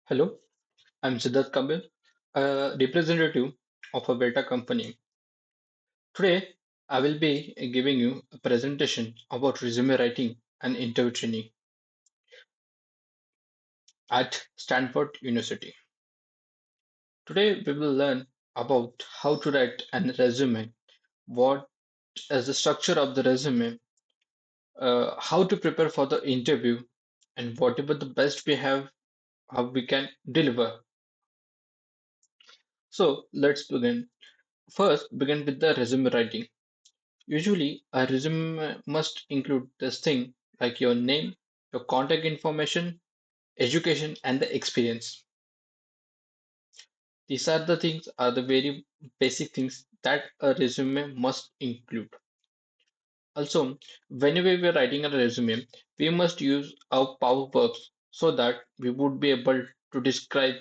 Hello, I'm Siddharth Kabir, a representative of a beta company. Today, I will be giving you a presentation about resume writing and interview training at Stanford University. Today, we will learn about how to write a resume, what is the structure of the resume, how to prepare for the interview, and whatever the best we have, how we can deliver. So, let's begin. First, begin with the resume writing. Usually, a resume must include this thing like your name, your contact information, education, and the experience. These are the things are the very basic things that a resume must include. Also, whenever we are writing a resume, we must use our power verbs so that we would be able to describe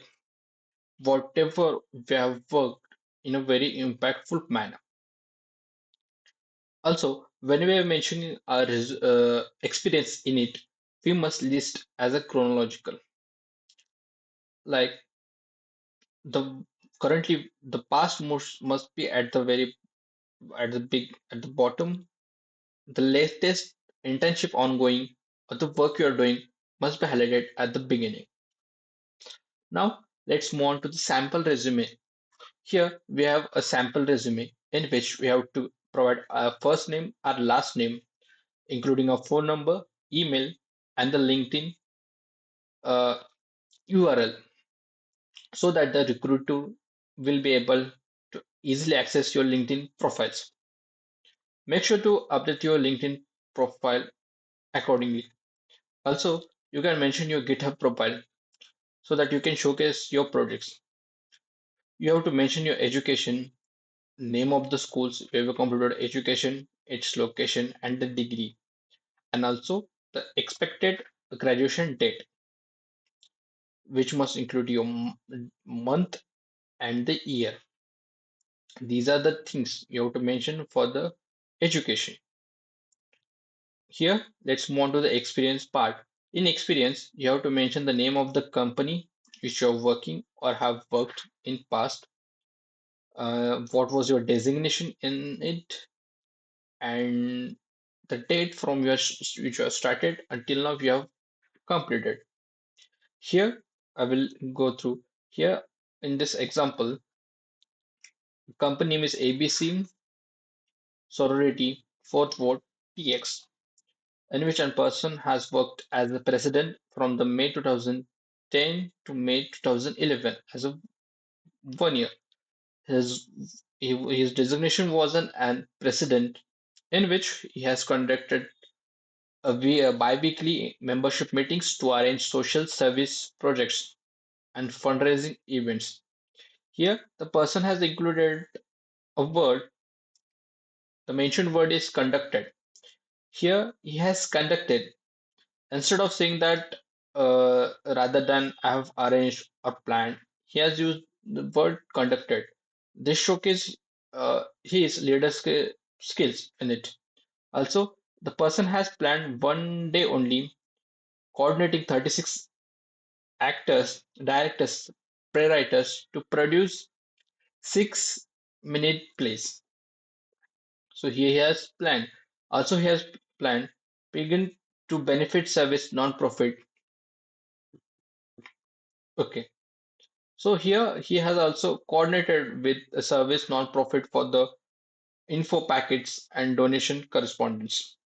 whatever we have worked in a very impactful manner. Also, when we are mentioning our experience in it, we must list as a chronological. Like the currently the past must be at the very at the bottom. The latest internship ongoing or the work you are doing must be highlighted at the beginning. Now let's move on to the sample resume. Here we have a sample resume in which we have to provide our first name, our last name, including a phone number, email, and the LinkedIn URL so that the recruiter will be able to easily access your LinkedIn profiles. Make sure to update your LinkedIn profile accordingly. Also, you can mention your GitHub profile so that you can showcase your projects. You have to mention your education, name of the schools where you completed education, its location, and the degree, and also the expected graduation date, which must include your month and the year. These are the things you have to mention for the education. Here, let's move on to the experience part. In experience, you have to mention the name of the company which you're working or have worked in past, what was your designation in it, and the date from which you have started until now you have completed. Here, I will go through. Here, in this example, company name is ABC Sorority Fourth Ward PX. In which one person has worked as the president from the May 2010 to May 2011 as a 1 year. His his designation was an president, in which he has conducted a bi-weekly membership meetings to arrange social service projects and fundraising events. Here, the person has included a word. The mentioned word is conducted. Here, he has conducted. Instead of saying that rather than I have arranged or planned, he has used the word conducted. This showcase his skills in it. Also, the person has planned 1 day only, coordinating 36 actors, directors, playwrights to produce 6-minute plays. So he has planned. Also, he has planned begin to benefit service non-profit. Okay. So here he has also coordinated with a service non-profit for the info packets and donation correspondence.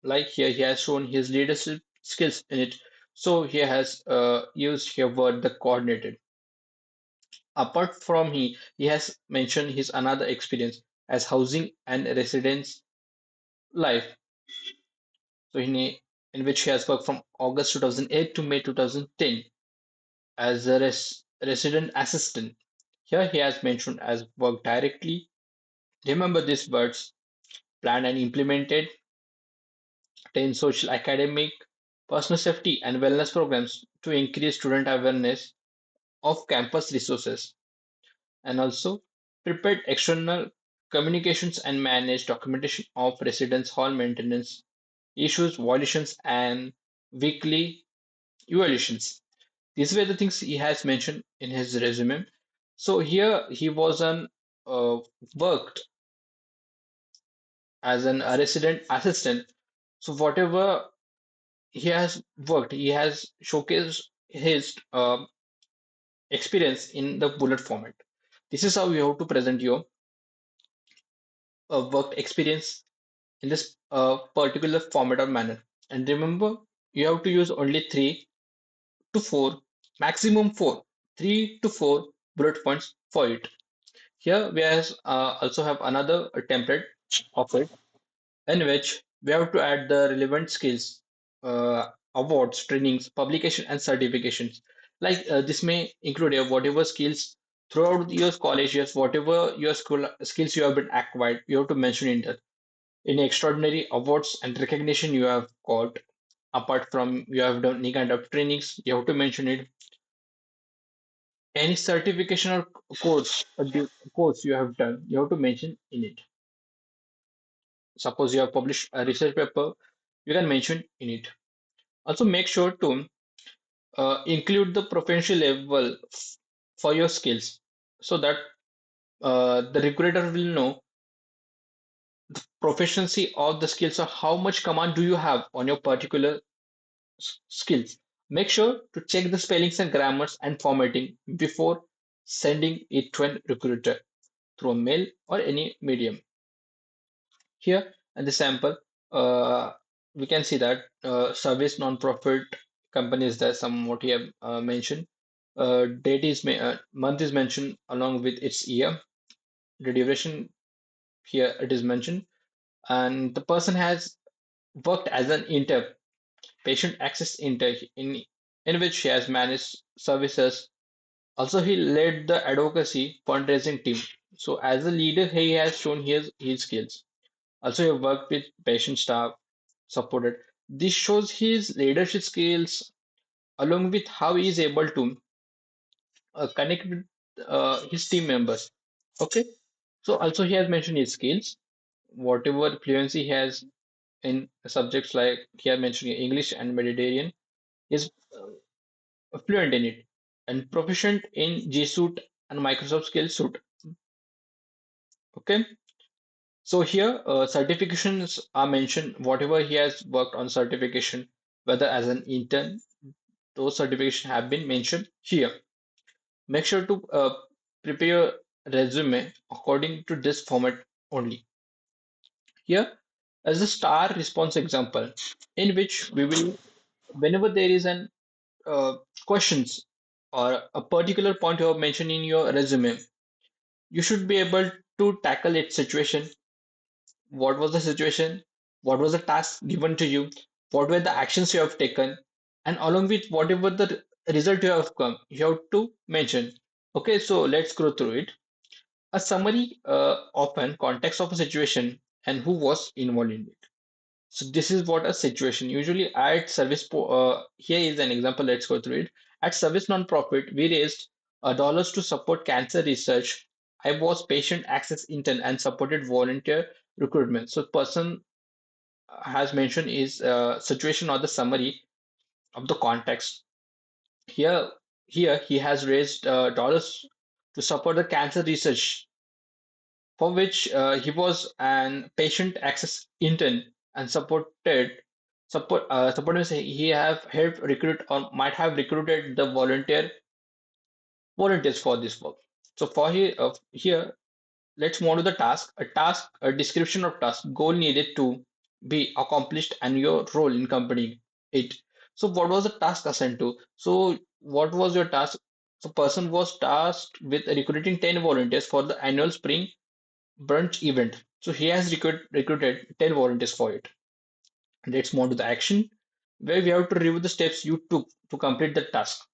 Like here, he has shown his leadership skills in it. So he has used here word the coordinated. Apart from he has mentioned his another experience as housing and residence life. So in which he has worked from August 2008 to May 2010 as a resident assistant. Here he has mentioned as work directly. Remember these words: planned and implemented 10 social, academic, personal safety, and wellness programs to increase student awareness of campus resources, and also prepared external communications and managed documentation of residence hall maintenance issues, violations, and weekly evaluations. These were the things he has mentioned in his resume. So here he was an uh, worked as a resident assistant. So whatever he has worked, he has showcased his experience in the bullet format. This is how you have to present your work experience in this particular format or manner. And remember, you have to use only 3 to 4, maximum 4, 3 to 4 bullet points for it. Here we also have another template of it in which we have to add the relevant skills, awards, trainings, publication, and certifications. Like this may include whatever skills throughout your college years, whatever your school skills you have been acquired, you have to mention in that. Any extraordinary awards and recognition you have got, apart from you have done any kind of trainings, you have to mention it. Any certification or course you have done, you have to mention in it. Suppose you have published a research paper, you can mention in it. Also, make sure to include the proficiency level for your skills so that the recruiter will know proficiency of the skills or how much command do you have on your particular skills. Make sure to check the spellings and grammars and formatting before sending it to a recruiter through a mail or any medium. Here in the sample, we can see that service non-profit companies there somewhat here mentioned. Month is mentioned along with its year. The duration here it is mentioned, and the person has worked as an patient access intern in which he has managed services. Also, he led the advocacy fundraising team. So, as a leader, he has shown his skills. Also, he worked with patient staff, supported. This shows his leadership skills along with how he is able to connect with his team members. Okay, so also he has mentioned his skills, whatever fluency he has in subjects like he has mentioned English and Mediterranean, is fluent in it and proficient in G Suite and Microsoft Skills Suite. Okay, so here certifications are mentioned, whatever he has worked on certification, whether as an intern, those certifications have been mentioned here. Make sure to prepare your resume according to this format only. Here as a star response example, in which we will, whenever there is an questions or a particular point you have mentioned in your resume, you should be able to tackle its situation. What was the situation? What was the task given to you? What were the actions you have taken? And along with whatever the result you have come, you have to mention. Okay, so let's go through it. A summary often context of a situation and who was involved in it. So this is what a situation. Usually at here is an example. Let's go through it. At service non-profit, we raised dollars to support cancer research. I was patient access intern and supported volunteer recruitment. So person has mentioned is situation or the summary of the context. Here, here he has raised dollars to support the cancer research for which he was an patient access intern and support means he have helped recruit or might have recruited the volunteers for this work. So for here, let's move on to the task. A description of task, goal needed to be accomplished, and your role in completing it. So what was the task assigned to? So what was your task? So person was tasked with recruiting 10 volunteers for the annual spring brunch event. So he has recruited 10 volunteers for it. Let's move to the action where we have to review the steps you took to complete the task.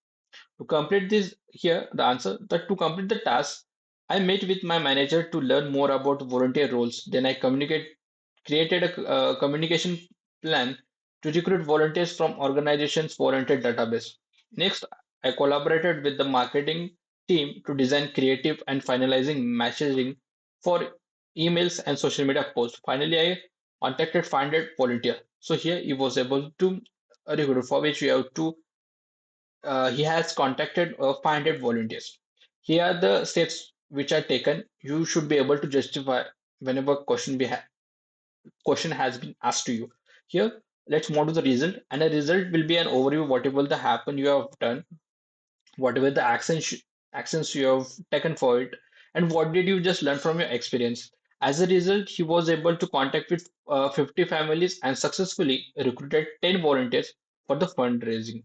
To complete this, here the answer that to complete the task, I met with my manager to learn more about volunteer roles. Then I created a communication plan to recruit volunteers from organizations volunteer database. Next, I collaborated with the marketing team to design creative and finalizing messaging for emails and social media posts. Finally, I contacted 500 volunteer. So here he was able to recruit for which we have to he has contacted 500 volunteers. Here are the steps which are taken. You should be able to justify whenever question has been asked to you. Here, let's move to the result, and the result will be an overview whatever the happen you have done, whatever the actions you have taken for it, and what did you just learn from your experience. As a result, he was able to contact with 50 families and successfully recruited 10 volunteers for the fundraising.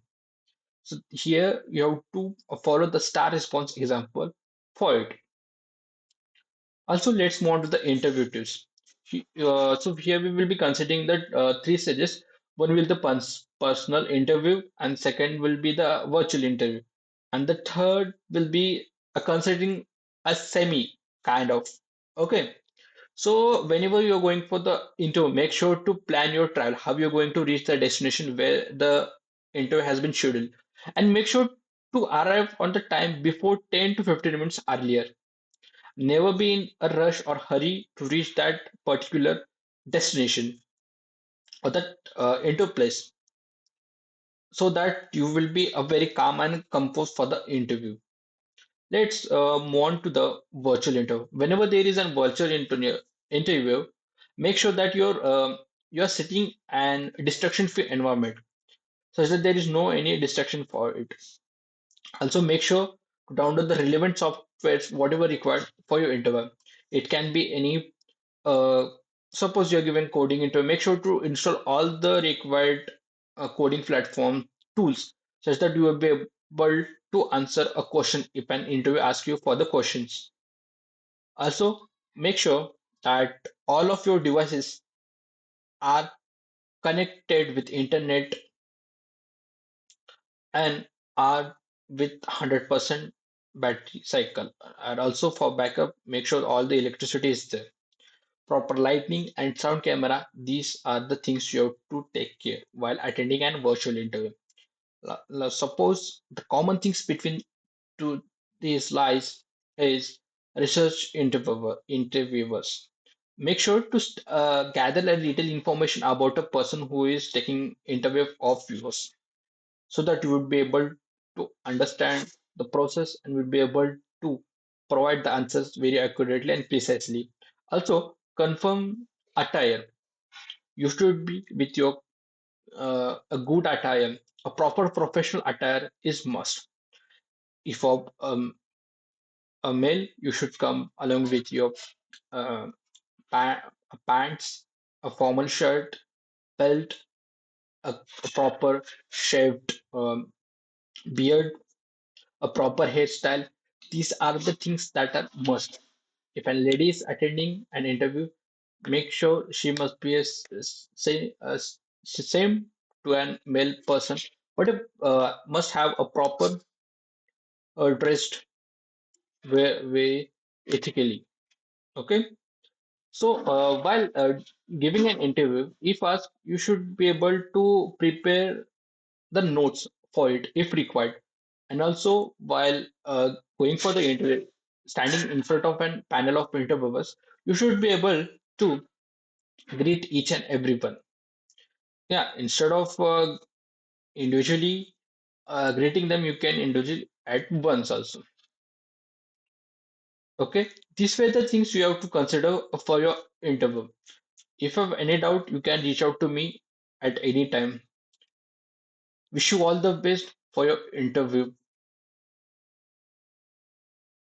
So here you have to follow the star response example for it. Also, let's move on to the interview tips. So here we will be considering that three stages. One will the personal interview, and second will be the virtual interview, and the third will be a considering a semi kind of. Okay. So whenever you're going for the interview, make sure to plan your travel, how you're going to reach the destination where the interview has been scheduled, and make sure to arrive on the time before 10 to 15 minutes earlier. Never be in a rush or hurry to reach that particular destination or that interview place, so that you will be a very calm and composed for the interview. Let's move on to the virtual interview. Whenever there is a virtual interview, make sure that you're sitting an distraction-free environment, such that there is no any distraction for it. Also, make sure to download the relevant softwares, whatever required for your interview. It can be any. Uh, Suppose you're given coding interview, make sure to install all the required coding platform tools, such that you will be able to answer a question if an interview asks you for the questions. Also, make sure that all of your devices are connected with internet and are with 100% battery cycle. And also for backup, make sure all the electricity is there. Proper lighting and sound camera, these are the things you have to take care while attending an virtual interview. Suppose the common things between two these lies is research interviewers. Make sure to gather a little information about a person who is taking interview of yours, so that you would be able to understand the process and will be able to provide the answers very accurately and precisely. Also, confirm attire. You should be with your a good attire. A proper professional attire is must. If a male, you should come along with your uh, pants, a formal shirt, belt, a proper shaved beard, a proper hairstyle. These are the things that are must. If a lady is attending an interview, make sure she must be same to an male person, but must have a proper dressed way ethically. Okay. So while giving an interview, if asked, you should be able to prepare the notes for it if required. And also, while going for the interview, standing in front of an panel of interviewers, you should be able to greet each and everyone. Yeah, instead of individually greeting them, you can individually at once also. Okay, these were the things you have to consider for your interview. If you have any doubt, you can reach out to me at any time. Wish you all the best for your interview.